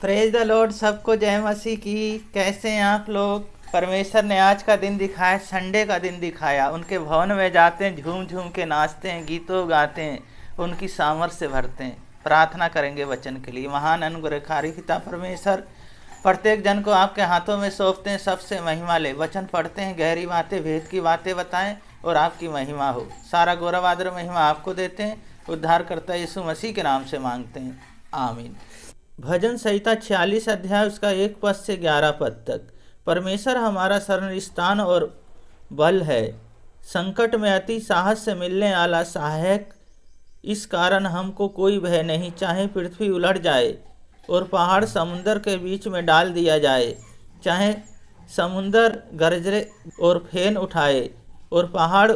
Praise the Lord, सबको जय मसीह की। कैसे हैं आप लोग? परमेश्वर ने आज का दिन दिखाया, संडे का दिन दिखाया। उनके भवन में जाते हैं, झूम झूम के नाचते हैं, गीतों गाते हैं, उनकी सामर्थ से भरते हैं। प्रार्थना करेंगे वचन के लिए। महान अनुग्रहकारी पिता परमेश्वर, प्रत्येक जन को आपके हाथों में सौंपते हैं। सबसे महिमा ले, वचन पढ़ते हैं, गहरी बातें, भेद की बातें बताएं और आपकी महिमा हो। सारा गौरव आदर महिमा आपको देते हैं। उद्धारकर्ता यीशु मसीह के नाम से मांगते हैं, आमीन। भजन संहिता 46 अध्याय उसका 1 पद से 11 पद तक। परमेश्वर हमारा शरण स्थान और बल है, संकट में अति साहस से मिलने वाला सहायक। इस कारण हमको कोई भय नहीं, चाहे पृथ्वी उलट जाए और पहाड़ समुंदर के बीच में डाल दिया जाए, चाहे समुंदर गरजे और फेन उठाए और पहाड़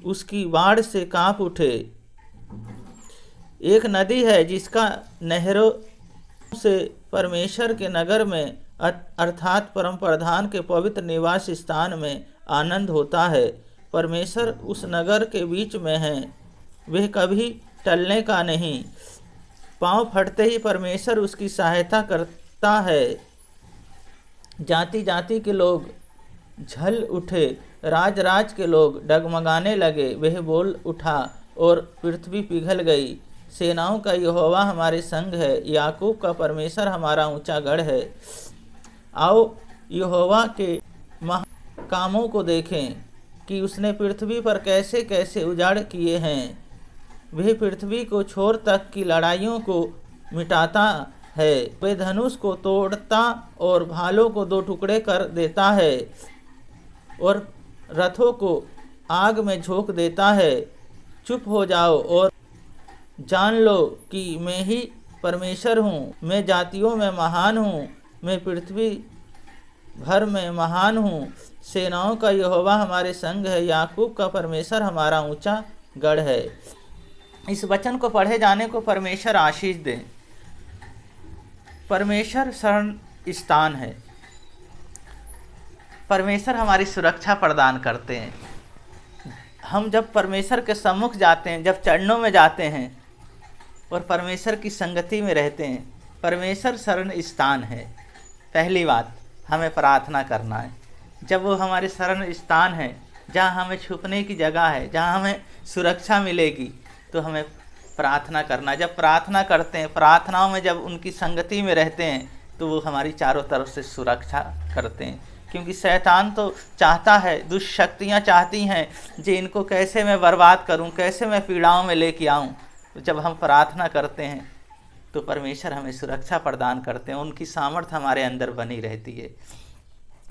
उसकी बाढ़ से कांप उठे। एक नदी है जिसका नहरों से परमेश्वर के नगर में अर्थात परम प्रधान के पवित्र निवास स्थान में आनंद होता है। परमेश्वर उस नगर के बीच में है, वह कभी टलने का नहीं। पांव फटते ही परमेश्वर उसकी सहायता करता है। जाति जाति के लोग झल उठे, राज राज के लोग डगमगाने लगे। वह बोल उठा और पृथ्वी पिघल गई। सेनाओं का यहोवा हमारे संग है, याकूब का परमेश्वर हमारा ऊंचा गढ़ है। आओ यहोवा के कामों को देखें कि उसने पृथ्वी पर कैसे कैसे उजाड़ किए हैं। वह पृथ्वी को छोर तक की लड़ाइयों को मिटाता है। वह धनुष को तोड़ता और भालों को 2 टुकड़े कर देता है और रथों को आग में झोंक देता है। चुप हो जाओ और जान लो कि मैं ही परमेश्वर हूँ। मैं जातियों में महान हूँ, मैं पृथ्वी भर में महान हूँ। सेनाओं का यहोवा हमारे संग है, याकूब का परमेश्वर हमारा ऊंचा गढ़ है। इस वचन को पढ़े जाने को परमेश्वर आशीष दे। परमेश्वर शरण स्थान है। परमेश्वर हमारी सुरक्षा प्रदान करते हैं। हम जब परमेश्वर के सम्मुख जाते हैं, जब चरणों में जाते हैं और परमेश्वर की संगति में रहते हैं, परमेश्वर शरण स्थान है। पहली बात, हमें प्रार्थना करना है। जब वो हमारे शरण स्थान है, जहाँ हमें छुपने की जगह है, जहाँ हमें सुरक्षा मिलेगी, तो हमें प्रार्थना करना। जब प्रार्थना करते हैं, प्रार्थनाओं में जब उनकी संगति में रहते हैं, तो वो हमारी चारों तरफ से सुरक्षा करते हैं। क्योंकि शैतान तो चाहता है, दुष्शक्तियाँ चाहती हैं कि इनको कैसे मैं बर्बाद करूं, कैसे मैं पीड़ाओं में लेके आऊं। तो जब हम प्रार्थना करते हैं तो परमेश्वर हमें सुरक्षा प्रदान करते हैं, उनकी सामर्थ्य हमारे अंदर बनी रहती है।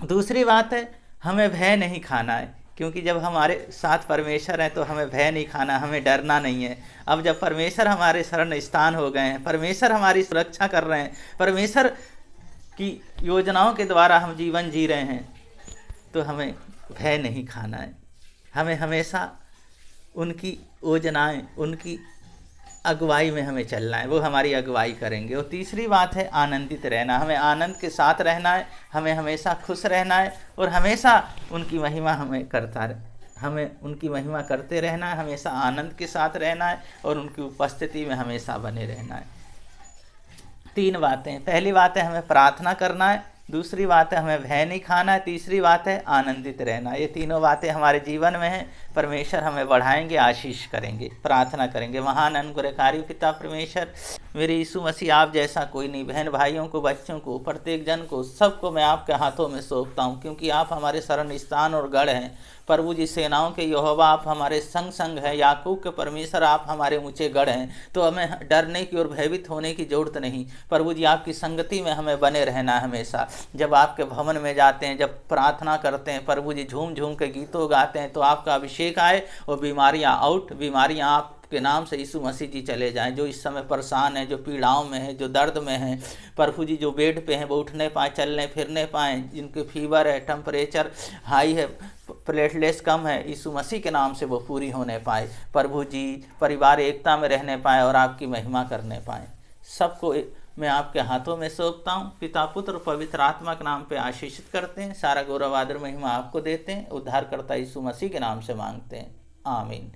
दूसरी बात है, हमें भय नहीं खाना है। क्योंकि जब हमारे साथ परमेश्वर हैं तो हमें भय नहीं खाना, हमें डरना नहीं है। अब जब परमेश्वर हमारे शरण स्थान हो गए हैं, परमेश्वर हमारी सुरक्षा कर रहे हैं, परमेश्वर की योजनाओं के द्वारा हम जीवन जी रहे हैं, तो हमें भय नहीं खाना है। हमें हमेशा उनकी योजनाएं, उनकी अगुवाई में हमें चलना है। वो हमारी अगुवाई करेंगे। और तीसरी बात है आनंदित रहना। हमें आनंद के साथ रहना है, हमें हमेशा खुश रहना है और हमेशा उनकी महिमा हमें उनकी महिमा करते रहना है। हमेशा आनंद के साथ रहना है और उनकी उपस्थिति में हमेशा बने रहना है। 3 बातें। पहली बात है हमें प्रार्थना करना है, दूसरी बात है हमें भय नहीं खाना है, तीसरी बात है आनंदित रहना। ये तीनों बातें हमारे जीवन में हैं। परमेश्वर हमें बढ़ाएंगे, आशीष करेंगे। प्रार्थना करेंगे। महान अनुग्रहकारी पिता परमेश्वर, मेरे यीशु मसीह, आप जैसा कोई नहीं। बहन भाइयों को, बच्चों को, प्रत्येक जन को, सबको मैं आपके हाथों में सौंपता हूँ। क्योंकि आप हमारे शरण स्थान और गढ़ हैं। प्रभु जी, सेनाओं के यहोवा आप हमारे संग संग हैं। याकूब के परमेश्वर आप हमारे ऊंचे गढ़ हैं। तो हमें डरने की और भयभीत होने की जरूरत नहीं। प्रभु जी, आपकी संगति में हमें बने रहना है हमेशा। जब आपके भवन में जाते हैं, जब प्रार्थना करते हैं, प्रभु जी झूम झूम के गीतों गाते हैं, तो आपका अभिषेक आए और बीमारियां आउट, बीमारियां आपके नाम से यीशु मसीह जी चले जाएं। जो इस समय परेशान है, जो पीड़ाओं में है, जो दर्द में है, प्रभु जी जो बेड पे हैं वो उठने पाएँ, चलने फिरने पाएँ, जिनके फीवर है, टेम्परेचर हाई है, प्लेटलेट्स कम है, यीशु मसीह के नाम से वो पूरी होने पाए। प्रभु जी परिवार एकता में रहने पाए और आपकी महिमा करने पाए। सबको मैं आपके हाथों में सौंपता हूँ। पिता, पुत्र और पवित्र आत्मा के नाम पे आशीषित करते हैं। सारा गौरव आदर महिमा आपको देते हैं। उद्धारकर्ता यीशु मसीह के नाम से मांगते हैं, आमीन।